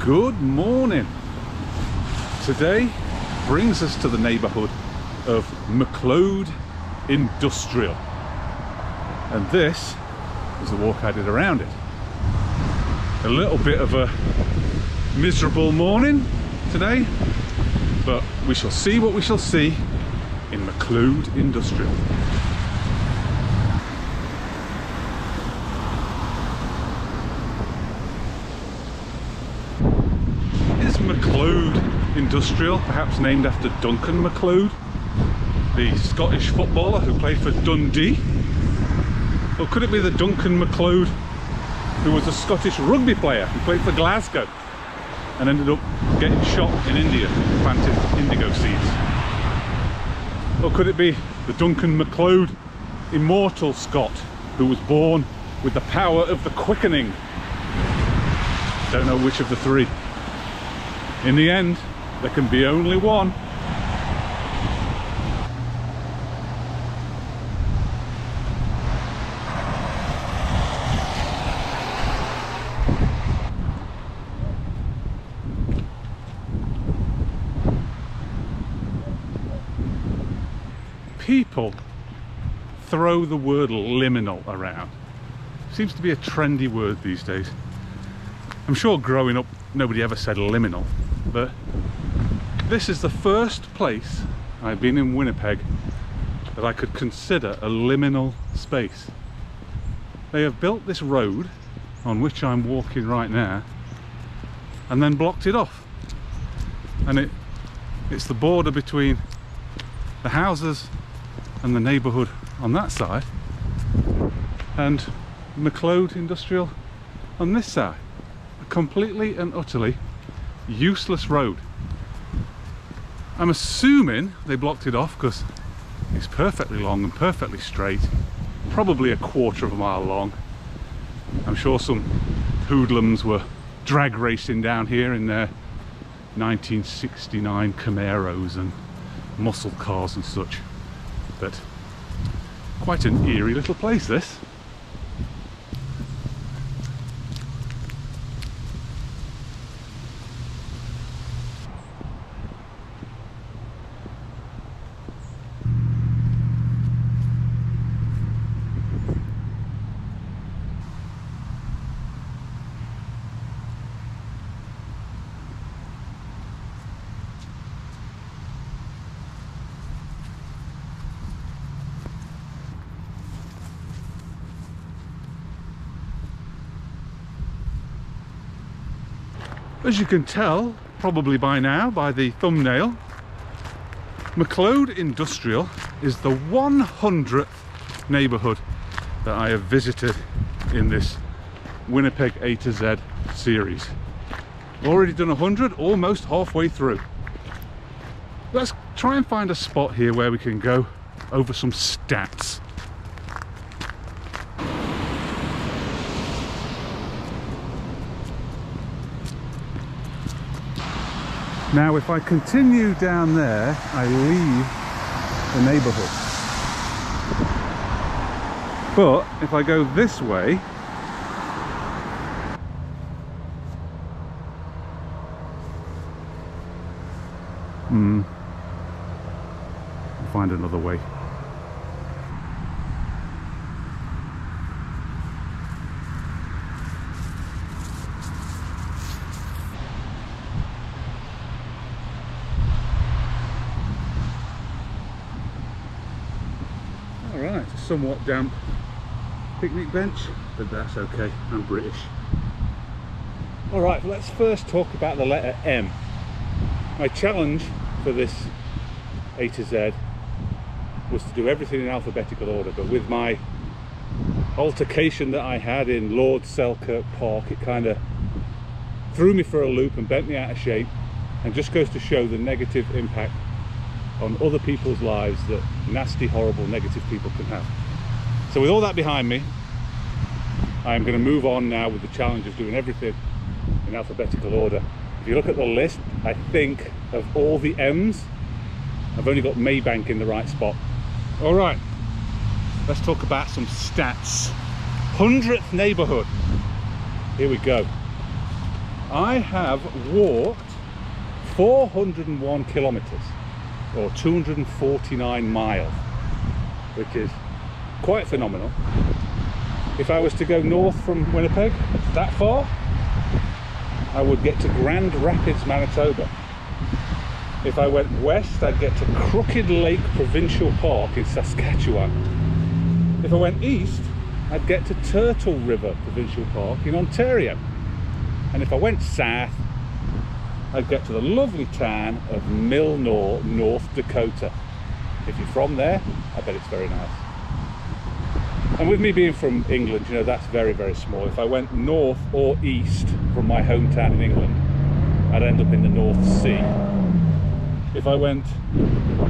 Good morning. Today brings us to the neighbourhood of McLeod Industrial, and this is the walk I did around it. A little bit of a miserable morning today, but we shall see what we shall see in McLeod Industrial. McLeod Industrial, perhaps named after Duncan McLeod, the Scottish footballer who played for Dundee? Or could it be the Duncan McLeod who was a Scottish rugby player who played for Glasgow and ended up getting shot in India, planted indigo seeds? Or could it be the Duncan McLeod, immortal Scot, who was born with the power of the quickening? Don't know which of the three. In the end, there can be only one. People throw the word liminal around. Seems to be a trendy word these days. I'm sure growing up nobody ever said liminal, but this is the first place I've been in Winnipeg that I could consider a liminal space. They have built this road on which I'm walking right now and then blocked it off, and it's the border between the houses and the neighbourhood on that side and McLeod Industrial on this side. A completely and utterly useless road. I'm assuming they blocked it off because it's perfectly long and perfectly straight, probably a quarter of a mile long. I'm sure some hoodlums were drag racing down here in their 1969 Camaros and muscle cars and such, but quite an eerie little place this. As you can tell, probably by now, by the thumbnail, McLeod Industrial is the 100th neighbourhood that I have visited in this Winnipeg A to Z series. Already done 100, almost halfway through. Let's try and find a spot here where we can go over some stats. Now, if I continue down there, I leave the neighbourhood. But if I go this way, I'll find another way. Alright, a somewhat damp picnic bench, but that's okay, I'm British. Alright, let's first talk about the letter M. My challenge for this A to Z was to do everything in alphabetical order, but with my altercation that I had in Lord Selkirk Park, it kind of threw me for a loop and bent me out of shape, and just goes to show the negative impact on other people's lives that nasty, horrible, negative people can have. So with all that behind me, I'm going to move on now with the challenge of doing everything in alphabetical order. If you look at the list, I think of all the M's, I've only got Maybank in the right spot. All right, let's talk about some stats. 100th neighbourhood. Here we go. I have walked 401 kilometers or 249 miles, which is quite phenomenal. If I was to go north from Winnipeg that far, I would get to Grand Rapids, Manitoba. If I went west, I'd get to Crooked Lake Provincial Park in Saskatchewan. If I went east, I'd get to Turtle River Provincial Park in Ontario. And if I went south, I'd get to the lovely town of Milnor, North Dakota. If you're from there, I bet it's very nice. And with me being from England, you know, that's very, very small. If I went north or east from my hometown in England, I'd end up in the North Sea. If I went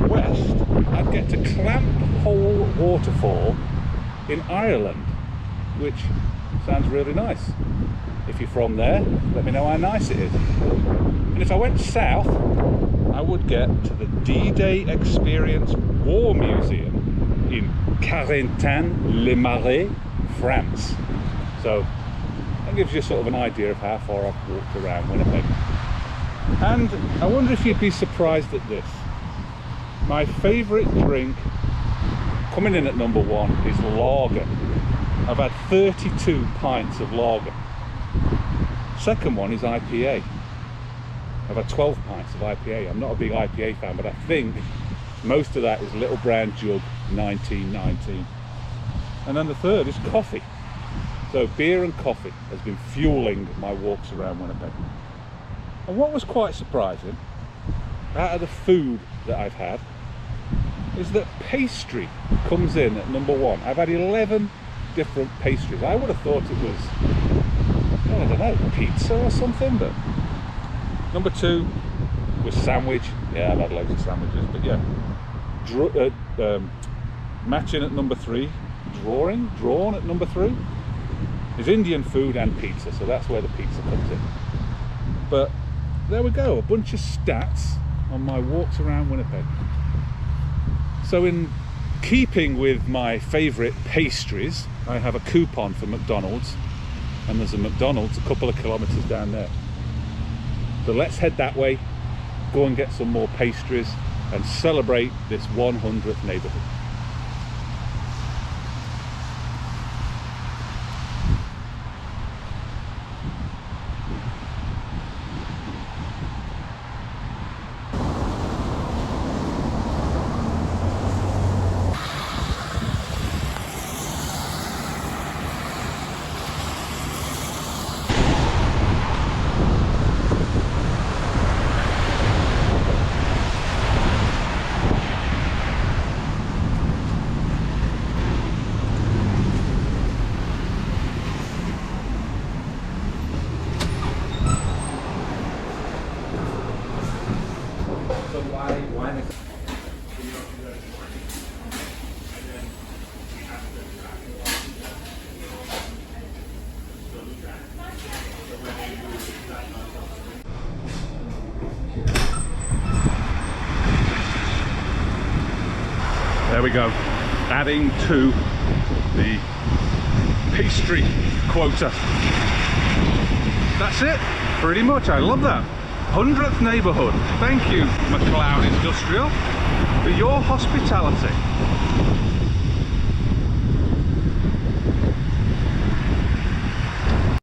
west, I'd get to Clamp Hole Waterfall in Ireland, which sounds really nice. If you're from there, let me know how nice it is. And if I went south, I would get to the D-Day Experience War Museum in Carentan-les-Marais, France. So that gives you sort of an idea of how far I've walked around Winnipeg. And I wonder if you'd be surprised at this. My favourite drink, coming in at number one, is lager. I've had 32 pints of lager. Second one is IPA. I've had 12 pints of IPA. I'm not a big IPA fan, but I think most of that is Little Brown Jug 1919. And then the third is coffee. So beer and coffee has been fueling my walks around Winnipeg. And what was quite surprising, out of the food that I've had, is that pastry comes in at number one. I've had 11 different pastries. I would have thought it was, I don't know, pizza or something, but number two was sandwich. Yeah, I've had loads of sandwiches, but yeah. Matching at number three, drawn at number three, is Indian food and pizza, so that's where the pizza comes in. But there we go, a bunch of stats on my walks around Winnipeg. So in keeping with my favourite pastries, I have a coupon for McDonald's, and there's a McDonald's a couple of kilometres down there. So let's head that way, go and get some more pastries and celebrate this 100th neighbourhood. There we go, adding to the pastry quota. That's it, pretty much. I love that. 100th neighbourhood. Thank you, McLeod Industrial, for your hospitality.